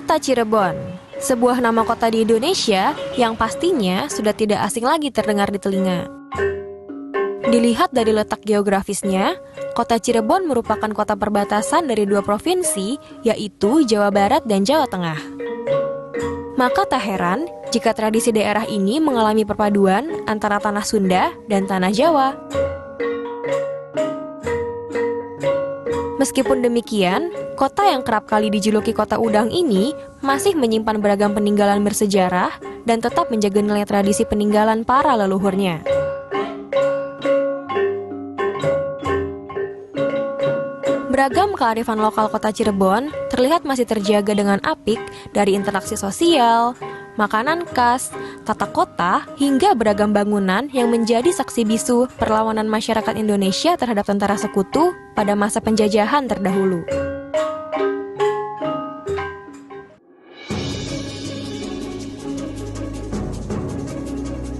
Kota Cirebon, sebuah nama kota di Indonesia yang pastinya sudah tidak asing lagi terdengar di telinga. Dilihat dari letak geografisnya, kota Cirebon merupakan kota perbatasan dari dua provinsi, yaitu Jawa Barat dan Jawa Tengah. Maka tak heran jika tradisi daerah ini mengalami perpaduan antara tanah Sunda dan tanah Jawa. Meskipun demikian, kota yang kerap kali dijuluki kota udang ini masih menyimpan beragam peninggalan bersejarah dan tetap menjaga nilai tradisi peninggalan para leluhurnya. Beragam kearifan lokal kota Cirebon terlihat masih terjaga dengan apik dari interaksi sosial, makanan khas, tata kota, hingga beragam bangunan yang menjadi saksi bisu perlawanan masyarakat Indonesia terhadap tentara sekutu pada masa penjajahan terdahulu.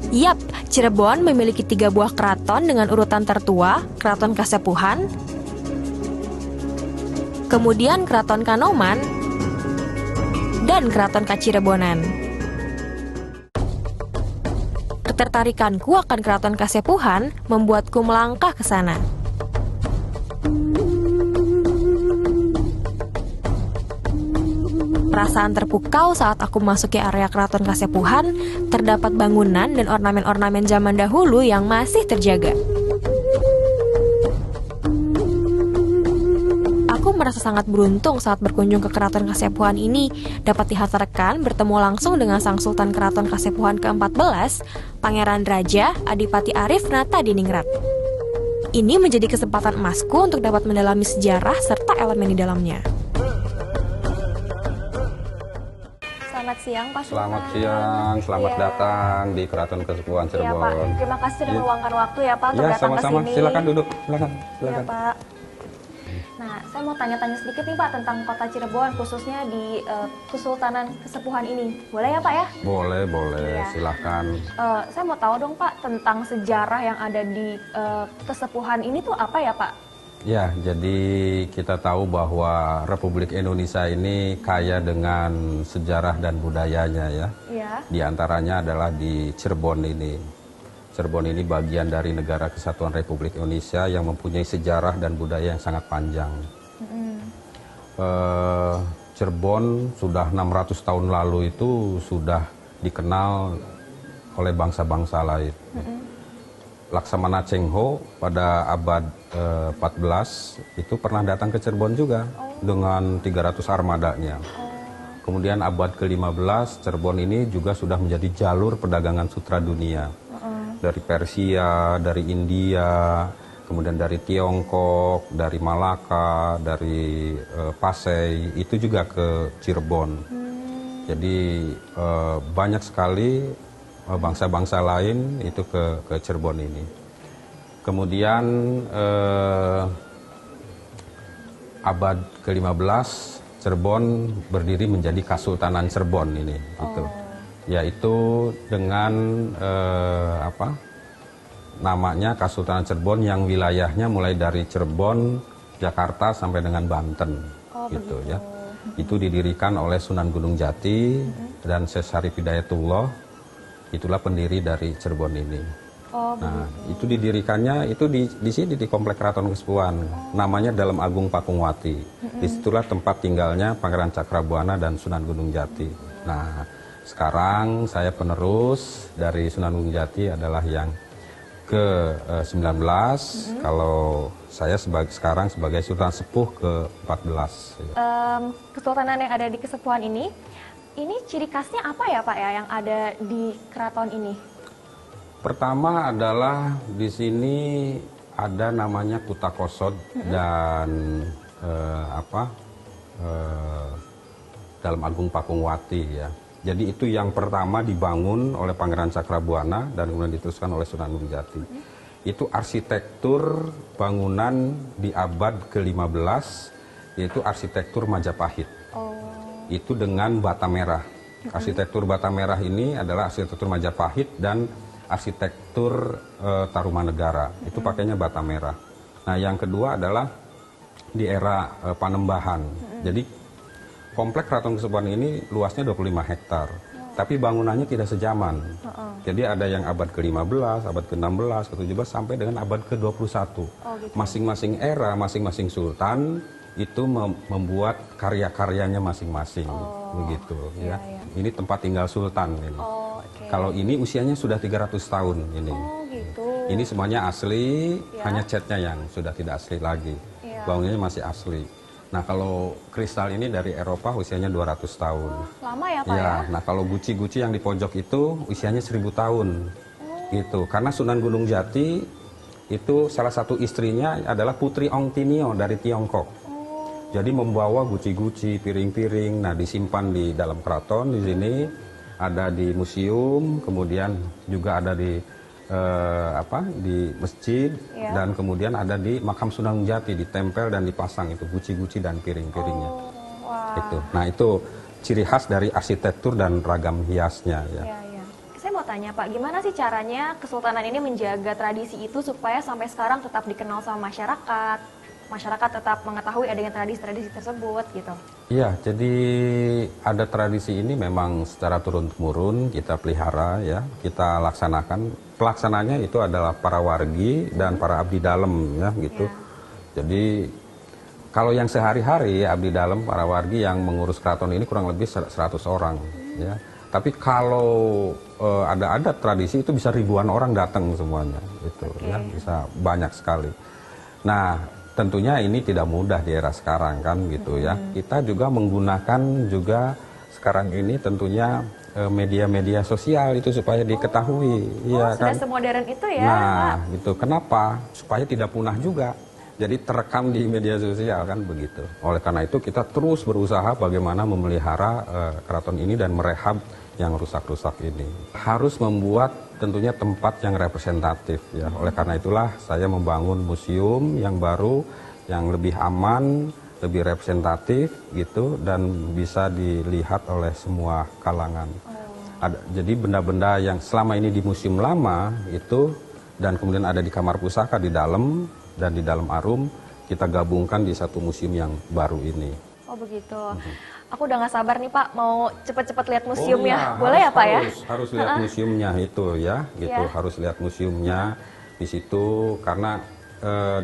Yap, Cirebon memiliki 3 buah keraton dengan urutan tertua, Keraton Kasepuhan, kemudian Keraton Kanoman, dan Keraton Kacirebonan. Ketertarikanku akan Keraton Kasepuhan membuatku melangkah ke sana. Perasaan terpukau saat aku memasuki area Keraton Kasepuhan, terdapat bangunan dan ornamen-ornamen zaman dahulu yang masih terjaga. Aku merasa sangat beruntung saat berkunjung ke Keraton Kasepuhan ini, dapat dihantarkan bertemu langsung dengan Sang Sultan Keraton Kasepuhan ke-14, Pangeran Raja Adipati Arif Natadiningrat. Ini menjadi kesempatan emasku untuk dapat mendalami sejarah serta elemen di dalamnya. Selamat siang, Pak Sultan. Selamat siang, selamat datang di Keraton Kasepuhan Cirebon. Iya, Pak. Terima kasih sudah meluangkan waktu ya, Pak, untuk datang ke sini. Silakan duduk, silakan. Iya, Pak. Nah, saya mau tanya-tanya sedikit nih, Pak, tentang kota Cirebon, khususnya di Kesultanan Kasepuhan ini. Boleh ya, Pak ya? Boleh, Iya. silakan. Saya mau tahu dong, Pak, tentang sejarah yang ada di Kesepuhan ini tuh apa ya, Pak? Ya, jadi kita tahu bahwa Republik Indonesia ini kaya dengan sejarah dan budayanya ya. Iya. Di antaranya adalah di Cirebon ini. Cirebon ini bagian dari Negara Kesatuan Republik Indonesia yang mempunyai sejarah dan budaya yang sangat panjang. Cirebon sudah 600 tahun lalu itu sudah dikenal oleh bangsa-bangsa lain. Laksamana Cheng Ho pada abad 14 itu pernah datang ke Cirebon juga dengan 300 armadanya. Kemudian abad ke-15 Cirebon ini juga sudah menjadi jalur perdagangan sutra dunia. Dari Persia, dari India, kemudian dari Tiongkok, dari Malaka, dari Pasai, itu juga ke Cirebon. Jadi banyak sekali bangsa-bangsa lain itu ke Cirebon ini. Kemudian abad ke-15 Cirebon berdiri menjadi Kasultanan Cirebon ini, gitu. Yaitu dengan namanya Kasultanan Cirebon yang wilayahnya mulai dari Cirebon, Jakarta sampai dengan Banten, gitu ya. Itu didirikan oleh Sunan Gunung Jati dan Syekh Syarif Hidayatullah, itulah pendiri dari Cirebon ini. Nah, itu didirikannya itu di sini di Komplek Keraton Kasepuhan, namanya Dalem Agung Pakungwati. Disitulah tempat tinggalnya Pangeran Cakrabuana dan Sunan Gunung Jati. Nah, sekarang saya penerus dari Sunan Gunung Jati adalah yang ke-19, kalau saya sekarang sebagai Sultan Sepuh ke-14. Kesultanan yang ada di Kesepuhan ini ciri khasnya apa ya, Pak ya, yang ada di keraton ini? Pertama adalah di sini ada namanya Kuta Kosod dan Dalem Agung Pakungwati ya. Jadi itu yang pertama dibangun oleh Pangeran Cakrabuana dan kemudian diteruskan oleh Sunan Gunung Jati. Itu arsitektur bangunan di abad ke-15, yaitu arsitektur Majapahit. Itu dengan bata merah. Arsitektur bata merah ini adalah arsitektur Majapahit dan arsitektur Tarumanegara. Itu pakainya bata merah. Nah, yang kedua adalah di era Panembahan. Jadi komplek Keraton Kasepuhan ini luasnya 25 hektar. Tapi bangunannya tidak sejaman. Jadi ada yang abad ke-15, abad ke-16, ke-17 sampai dengan abad ke-21. Gitu. Masing-masing era, masing-masing sultan itu membuat karya-karyanya masing-masing. Begitu ya. Ini tempat tinggal sultan ini. Kalau ini usianya sudah 300 tahun ini. Gitu. Ini semuanya asli, hanya catnya yang sudah tidak asli lagi. Bangunannya masih asli. Nah, kalau kristal ini dari Eropa usianya 200 tahun. Lama ya, Pak ya? Nah, kalau guci-guci yang di pojok itu usianya 1000 tahun. Gitu. Karena Sunan Gunung Jati itu salah satu istrinya adalah Putri Ong Tinio dari Tiongkok. Jadi membawa guci-guci, piring-piring, nah disimpan di dalam keraton di sini, ada di museum, kemudian juga ada di di masjid, dan kemudian ada di makam Sunan Jati, ditempel dan dipasang itu guci-guci dan piring-piringnya. Itu. Nah, itu ciri khas dari arsitektur dan ragam hiasnya ya. Saya mau tanya Pak, gimana sih caranya Kesultanan ini menjaga tradisi itu supaya sampai sekarang tetap dikenal sama masyarakat tetap mengetahui adanya tradisi-tradisi tersebut gitu? Iya, jadi ada tradisi ini memang secara turun-temurun kita pelihara ya, kita laksanakan. Pelaksananya itu adalah para wargi dan para abdi dalam ya gitu. Jadi kalau yang sehari-hari abdi dalam, para wargi yang mengurus keraton ini kurang lebih 100 orang ya. Tapi kalau ada tradisi itu bisa ribuan orang datang semuanya itu ya, bisa banyak sekali. Nah, tentunya ini tidak mudah di era sekarang kan gitu ya. Kita juga menggunakan juga sekarang ini tentunya media-media sosial itu supaya diketahui. Sudah kan? Semodern itu ya. Nah, gitu. Kenapa? Supaya tidak punah juga. Jadi terekam di media sosial kan begitu. Oleh karena itu kita terus berusaha bagaimana memelihara keraton ini dan merehab yang rusak-rusak ini. Harus membuat tentunya tempat yang representatif ya. Oleh karena itulah saya membangun museum yang baru, yang lebih aman, lebih representatif gitu, dan bisa dilihat oleh semua kalangan. Jadi benda-benda yang selama ini di museum lama itu, dan kemudian ada di kamar pusaka di dalam dan di dalam Arum, kita gabungkan di satu museum yang baru ini. Oh begitu. Aku udah gak sabar nih Pak, mau cepet-cepet lihat museumnya. Boleh ya Pak ya? Harus lihat museumnya itu ya, gitu. Harus lihat museumnya di situ, karena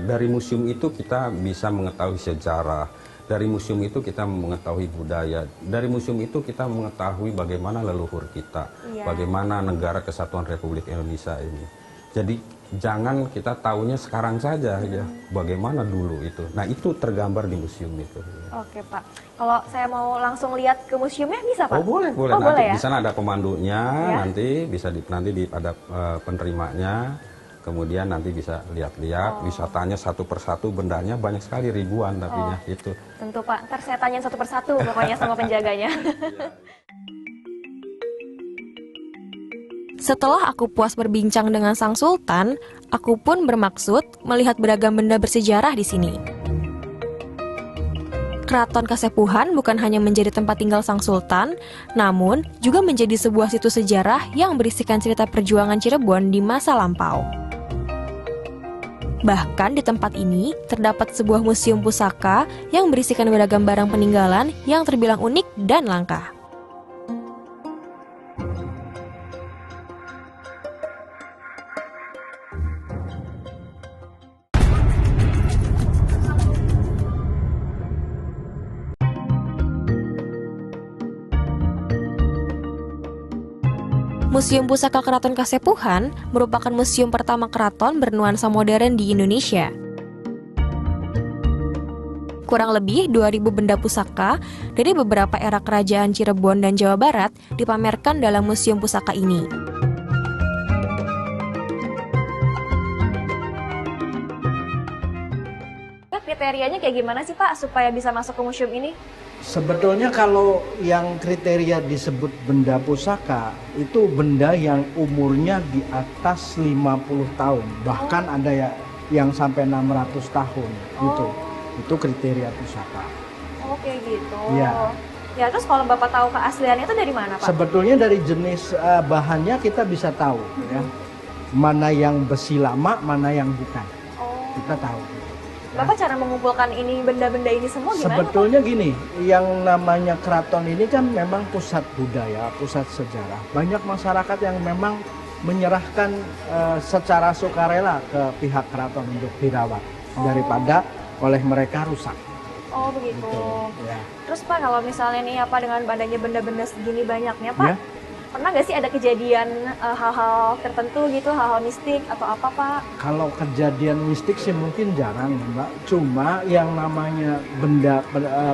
dari museum itu kita bisa mengetahui sejarah. Dari museum itu kita mengetahui budaya. Dari museum itu kita mengetahui bagaimana leluhur kita, bagaimana negara kesatuan Republik Indonesia ini. Jadi jangan kita tahunya sekarang saja ya, bagaimana dulu itu. Nah, itu tergambar di museum itu. Oke Pak, kalau saya mau langsung lihat ke museumnya bisa Pak? Oh boleh. Oh, nanti boleh, ya? Di sana ada pemandunya, nanti bisa ada penerimanya. Kemudian nanti bisa lihat-lihat, wisatanya satu persatu, bendanya banyak sekali, ribuan tapinya itu. Tentu Pak, ntar saya tanya satu persatu pokoknya sama penjaganya. Setelah aku puas berbincang dengan sang sultan, aku pun bermaksud melihat beragam benda bersejarah di sini. Keraton Kasepuhan bukan hanya menjadi tempat tinggal sang sultan, namun juga menjadi sebuah situs sejarah yang berisikan cerita perjuangan Cirebon di masa lampau. Bahkan di tempat ini terdapat sebuah museum pusaka yang berisikan beragam barang peninggalan yang terbilang unik dan langka. Museum Pusaka Keraton Kasepuhan merupakan museum pertama keraton bernuansa modern di Indonesia. Kurang lebih 2.000 benda pusaka dari beberapa era kerajaan Cirebon dan Jawa Barat dipamerkan dalam museum pusaka ini. Kriterianya kayak gimana sih Pak supaya bisa masuk ke museum ini? Sebetulnya kalau yang kriteria disebut benda pusaka itu benda yang umurnya di atas 50 tahun. Bahkan ada ya yang sampai 600 tahun gitu. Itu kriteria pusaka. Oke gitu. Ya. Ya, terus kalau Bapak tahu keasliannya itu dari mana Pak? Sebetulnya dari jenis bahannya kita bisa tahu ya. Mana yang besi lama, mana yang bukan. Kita tahu. Bapak cara mengumpulkan ini benda-benda ini semua gimana? Sebetulnya gini, yang namanya keraton ini kan memang pusat budaya, pusat sejarah. Banyak masyarakat yang memang menyerahkan secara sukarela ke pihak keraton untuk dirawat daripada oleh mereka rusak. Oh begitu. Gitu, ya. Terus Pak, kalau misalnya nih apa dengan adanya benda-benda segini banyaknya Pak, Ya. pernah nggak sih ada kejadian hal-hal tertentu gitu, hal-hal mistik atau apa Pak? Kalau kejadian mistik sih mungkin jarang, Mbak. Cuma yang namanya benda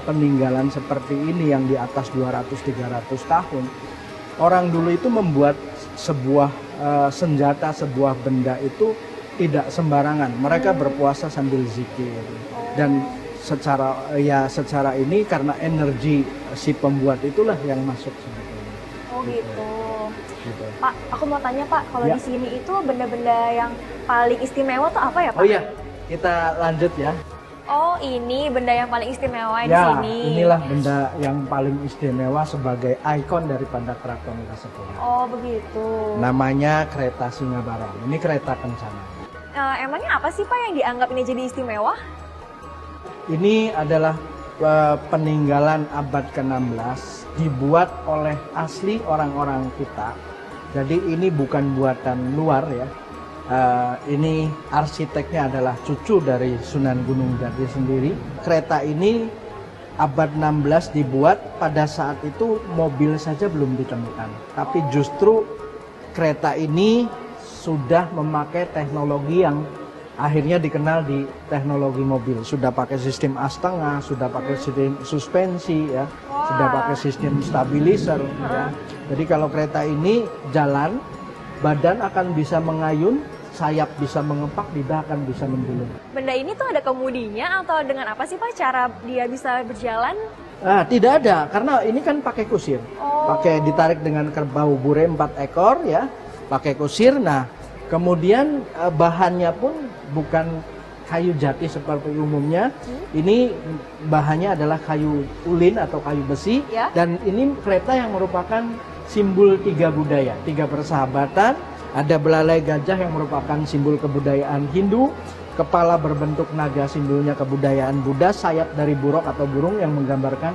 peninggalan seperti ini yang di atas 200-300 tahun, orang dulu itu membuat sebuah senjata, sebuah benda itu tidak sembarangan. Mereka berpuasa sambil zikir. Dan secara ini karena energi si pembuat itulah yang masuk sebetulnya. Oh gitu. Gitu. Pak, aku mau tanya Pak, kalau Ya. di sini itu benda-benda yang paling istimewa tuh apa ya Pak? Oh iya, kita lanjut ya. Oh ini benda yang paling istimewa di Ya, sini. inilah benda yang paling istimewa sebagai ikon daripada Keraton Kasepuhan. Oh begitu. Namanya kereta Singabarong. Ini kereta kencana. Emangnya apa sih Pak yang dianggap ini jadi istimewa? Ini adalah peninggalan abad ke-16, dibuat oleh asli orang-orang kita. Jadi ini bukan buatan luar ya. Ini arsiteknya adalah cucu dari Sunan Gunung Jati sendiri. Kereta ini abad 16 dibuat, pada saat itu mobil saja belum ditemukan. Tapi justru kereta ini sudah memakai teknologi yang akhirnya dikenal di teknologi mobil. Sudah pakai sistem as tengah, sudah pakai sistem suspensi ya, sudah pakai sistem stabilizer ya. Jadi kalau kereta ini jalan, badan akan bisa mengayun, sayap bisa mengepak, lidah akan bisa menggulung. Benda ini tuh ada kemudinya atau dengan apa sih Pak cara dia bisa berjalan? Tidak ada, karena ini kan pakai kusir. Pakai ditarik dengan kerbau bure 4 ekor ya, pakai kusir. Nah, kemudian bahannya pun bukan kayu jati seperti umumnya. Ini bahannya adalah kayu ulin atau kayu besi. Ya. Dan ini kereta yang merupakan simbol 3 budaya, 3 persahabatan. Ada belalai gajah yang merupakan simbol kebudayaan Hindu, kepala berbentuk naga simbolnya kebudayaan Buddha, sayap dari buruk atau burung yang menggambarkan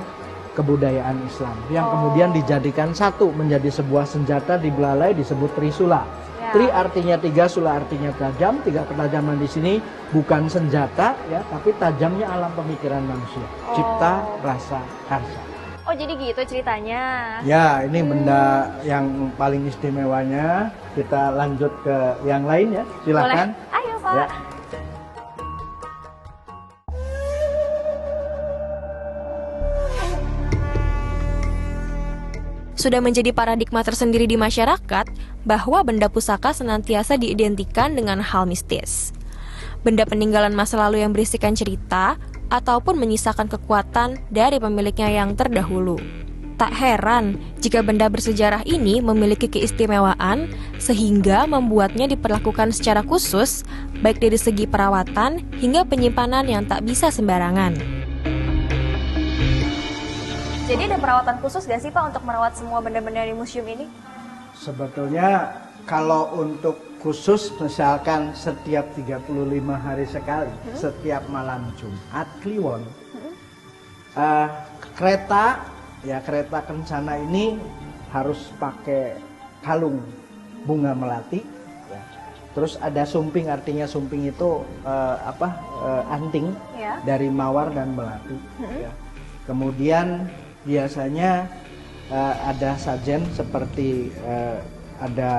kebudayaan Islam. Yang kemudian dijadikan satu menjadi sebuah senjata di belalai disebut trisula. Ya. Tri artinya 3, sula artinya tajam. 3 ketajaman di sini bukan senjata ya, tapi tajamnya alam pemikiran manusia. Cipta, rasa, karsa. Oh jadi gitu ceritanya. Ya, ini benda yang paling istimewanya. Kita lanjut ke yang lain ya. Silakan. Boleh? Ayo Pak. Ya. Sudah menjadi paradigma tersendiri di masyarakat bahwa benda pusaka senantiasa diidentikan dengan hal mistis. Benda peninggalan masa lalu yang berisikan cerita ataupun menyisakan kekuatan dari pemiliknya yang terdahulu. Tak heran jika benda bersejarah ini memiliki keistimewaan sehingga membuatnya diperlakukan secara khusus baik dari segi perawatan hingga penyimpanan yang tak bisa sembarangan. Jadi ada perawatan khusus gak sih Pak untuk merawat semua benda-benda di museum ini? Sebetulnya kalau untuk khusus misalkan setiap 35 hari sekali, setiap malam Jumat Kliwon, kereta kencana ini harus pakai kalung bunga melati. Ya. Terus ada sumping, artinya sumping itu anting Ya. dari mawar dan melati. Ya. Kemudian biasanya ada sajen seperti ada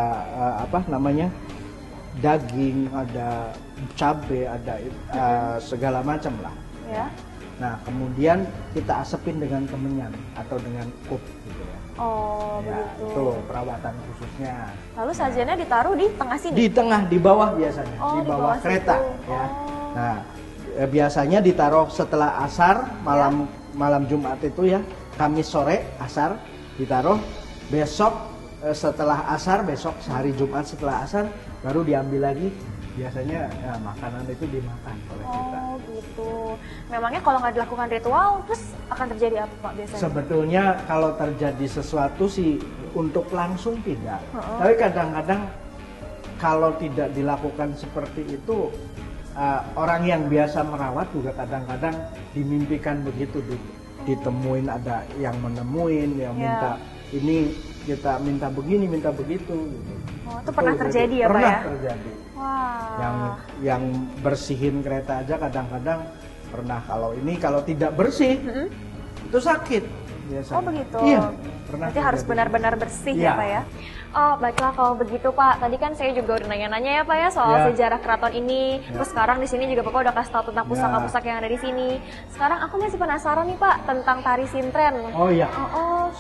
daging, ada cabai, ada segala macam lah. Ya. Nah kemudian kita asepin dengan kemenyan atau dengan kup gitu ya. Oh Ya, begitu. itu perawatan khususnya. Lalu sajennya ditaruh di tengah sini? Di tengah, di bawah biasanya, Oh, di di bawah bawah kereta. situ. Ya. Oh. Nah biasanya ditaruh setelah asar, malam Jumat itu ya, Kamis sore asar ditaruh, besok setelah asar, besok sehari Jumat setelah asar baru diambil lagi. Biasanya ya, makanan itu dimakan oleh kita. Oh gitu. Memangnya kalau nggak dilakukan ritual, terus akan terjadi apa Pak biasanya? Sebetulnya kalau terjadi sesuatu sih untuk langsung tidak. Tapi kadang-kadang kalau tidak dilakukan seperti itu, orang yang biasa merawat juga kadang-kadang dimimpikan begitu, ditemuin ada yang menemuin, yang minta ini kita minta begini, minta begitu. Gitu. Oh, itu pernah terjadi ya Pak ya? Pernah terjadi. Wah. Yang bersihin kereta aja kadang-kadang pernah, kalau tidak bersih itu sakit biasanya. Oh begitu. Iya. Pernah. Berarti harus benar-benar bersih ya Pak ya? Oh baiklah kalau begitu Pak. Tadi kan saya juga udah nanya-nanya ya Pak ya soal sejarah keraton ini. Terus sekarang di sini juga Bapak udah kasih tahu tentang pusaka-pusaka yang ada di sini. Sekarang aku masih penasaran nih Pak tentang tari sintren. Oh iya.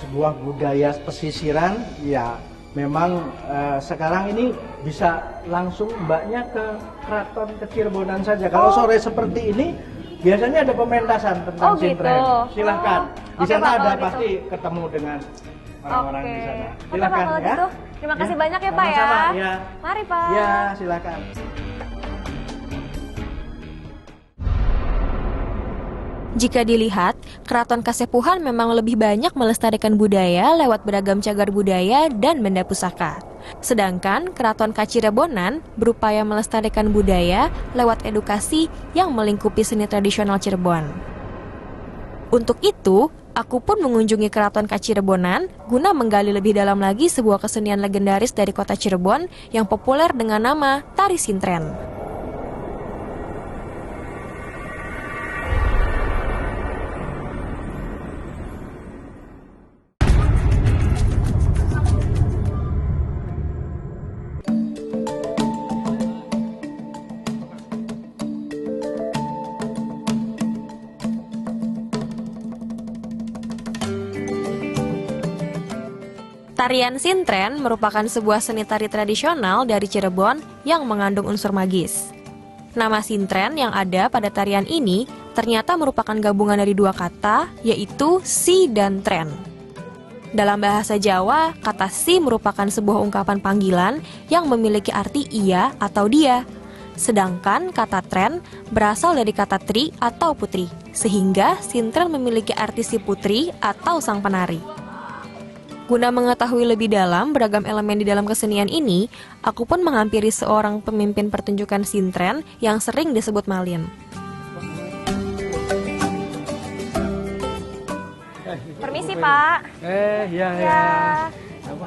Sebuah budaya pesisiran ya. Memang sekarang ini bisa langsung mbaknya ke keraton ke Cirebonan saja. Kalau sore seperti ini biasanya ada pementasan tentang sintren. Silahkan. Di sana ada pasti ketemu dengan orang-orang di sana. Silahkan Pak, ya. gitu. Terima kasih banyak ya Pak ya. Ya. Mari Pak. Ya, silakan. Jika dilihat, Keraton Kasepuhan memang lebih banyak melestarikan budaya lewat beragam cagar budaya dan benda pusaka. Sedangkan Keraton Kacirebonan berupaya melestarikan budaya lewat edukasi yang melingkupi seni tradisional Cirebon. Untuk itu, aku pun mengunjungi Keraton Kacirebonan guna menggali lebih dalam lagi sebuah kesenian legendaris dari kota Cirebon yang populer dengan nama Tari Sintren. Tarian sintren merupakan sebuah seni tari tradisional dari Cirebon yang mengandung unsur magis. Nama sintren yang ada pada tarian ini ternyata merupakan gabungan dari dua kata, yaitu si dan tren. Dalam bahasa Jawa, kata si merupakan sebuah ungkapan panggilan yang memiliki arti ia atau dia. Sedangkan kata tren berasal dari kata tri atau putri, sehingga sintren memiliki arti si putri atau sang penari. Guna mengetahui lebih dalam beragam elemen di dalam kesenian ini, aku pun menghampiri seorang pemimpin pertunjukan sintren yang sering disebut Malin. Permisi Pak. Ya.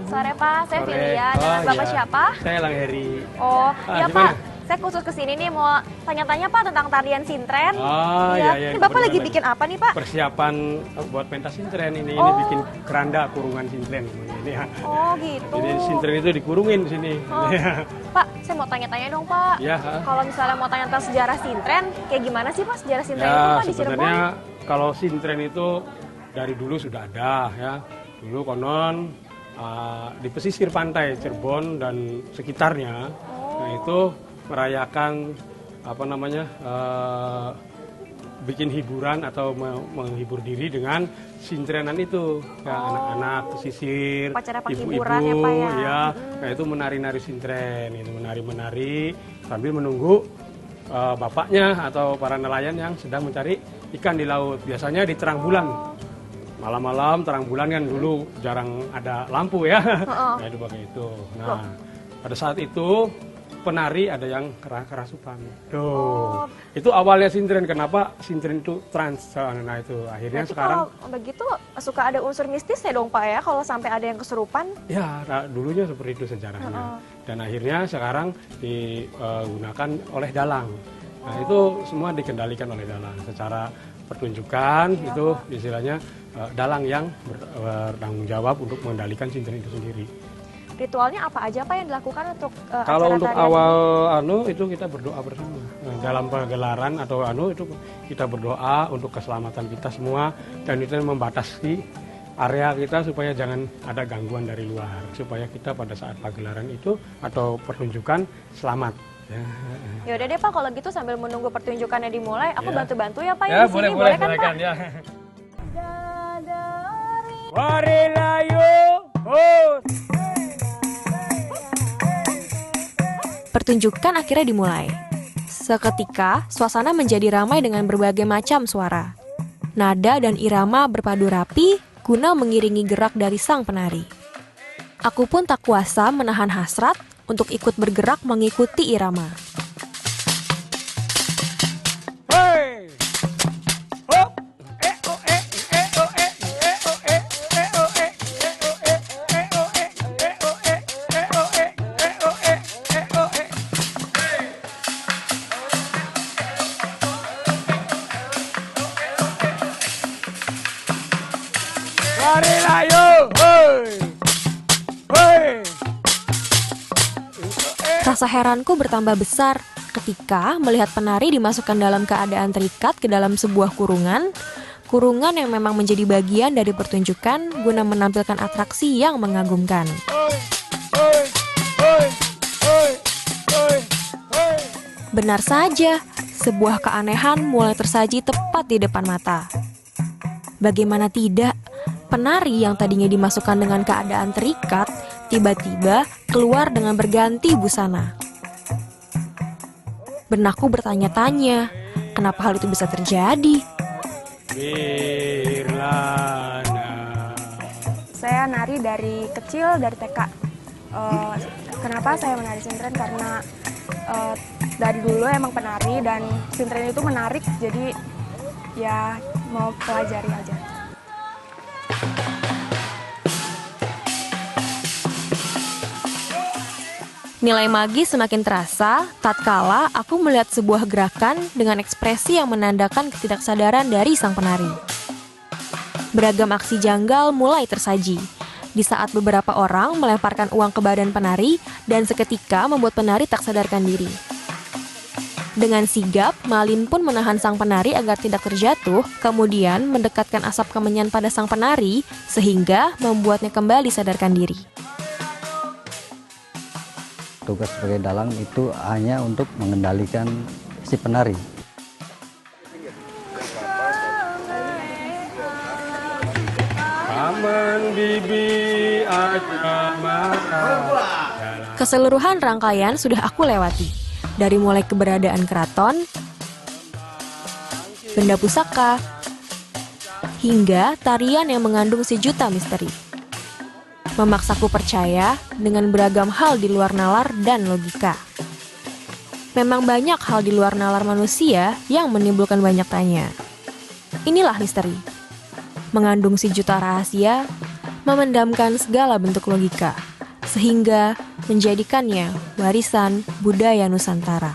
Sore Pak, saya Filia. Dengan Bapak siapa? Saya Lang Heri. Oh, iya gimana? Pak. Saya khusus kesini nih mau tanya-tanya Pak tentang tarian sintren. Iya. Ini Bapak lagi bikin apa nih Pak? Persiapan buat pentas sintren ini bikin keranda kurungan sintren ini ya. Oh gitu. Jadi sintren itu dikurungin di sini. Pak, saya mau tanya-tanya dong Pak. Ya. Kalau misalnya mau tanya tentang sejarah sintren, kayak gimana sih Pak sejarah sintren itu Pak di Cirebon? Sebenarnya kalau sintren itu dari dulu sudah ada ya. Dulu konon di pesisir pantai Cirebon dan sekitarnya, nah itu merayakan bikin hiburan atau menghibur diri dengan sintrenan itu ya, anak-anak pesisir, ibu-ibu ya, nah itu menari-nari sintren, itu menari-menari sambil menunggu bapaknya atau para nelayan yang sedang mencari ikan di laut, biasanya di terang bulan. Malam-malam terang bulan kan dulu jarang ada lampu ya, nah itu pakai itu. Nah pada saat itu penari ada yang kerasukan. Itu awalnya sintren. Kenapa sintren itu trans? Nah itu akhirnya berarti sekarang. Kalau begitu suka ada unsur mistis ya dong Pak ya kalau sampai ada yang kesurupan? Ya, dulunya seperti itu sejarahnya. Dan akhirnya sekarang digunakan oleh dalang. Nah itu semua dikendalikan oleh dalang. Secara pertunjukan itu istilahnya dalang yang bertanggung jawab untuk mengendalikan sintren itu sendiri. Ritualnya apa aja Pak yang dilakukan untuk kalau untuk tarian awal itu kita berdoa bersama. Dalam pagelaran atau itu kita berdoa untuk keselamatan kita semua dan itu membatasi area kita supaya jangan ada gangguan dari luar, supaya kita pada saat pagelaran itu atau pertunjukan selamat. Ya udah deh Pak, kalau gitu sambil menunggu pertunjukannya dimulai, aku bantu-bantu ya Pak ya. Di sini boleh kan Pak? Ya. Warilayu, Pertunjukan akhirnya dimulai. Seketika, suasana menjadi ramai dengan berbagai macam suara. Nada dan irama berpadu rapi guna mengiringi gerak dari sang penari. Aku pun tak kuasa menahan hasrat untuk ikut bergerak mengikuti irama. Marilah yuk. Hoi. Hoi. Rasa heranku bertambah besar ketika melihat penari dimasukkan dalam keadaan terikat ke dalam sebuah kurungan yang memang menjadi bagian dari pertunjukan guna menampilkan atraksi yang mengagumkan. Benar saja, sebuah keanehan mulai tersaji tepat di depan mata. Bagaimana tidak, penari yang tadinya dimasukkan dengan keadaan terikat, tiba-tiba keluar dengan berganti busana. Benakku bertanya-tanya, kenapa hal itu bisa terjadi? Nirlana. Saya nari dari kecil, dari TK. Kenapa saya menari sintren? Karena dari dulu emang penari dan sintren itu menarik, jadi ya mau pelajari aja. Nilai magis semakin terasa tatkala aku melihat sebuah gerakan dengan ekspresi yang menandakan ketidaksadaran dari sang penari. Beragam aksi janggal mulai tersaji, di saat beberapa orang melemparkan uang ke badan penari dan seketika membuat penari tak sadarkan diri. Dengan sigap, Malin pun menahan sang penari agar tidak terjatuh, kemudian mendekatkan asap kemenyan pada sang penari sehingga membuatnya kembali sadarkan diri. Tugas sebagai dalang itu hanya untuk mengendalikan si penari. Paman bibi aja marah. Keseluruhan rangkaian sudah aku lewati, dari mulai keberadaan keraton, benda pusaka, hingga tarian yang mengandung sejuta misteri. Memaksaku percaya dengan beragam hal di luar nalar dan logika. Memang banyak hal di luar nalar manusia yang menimbulkan banyak tanya. Inilah misteri. Mengandung sejuta rahasia, memendamkan segala bentuk logika, sehingga menjadikannya warisan budaya Nusantara.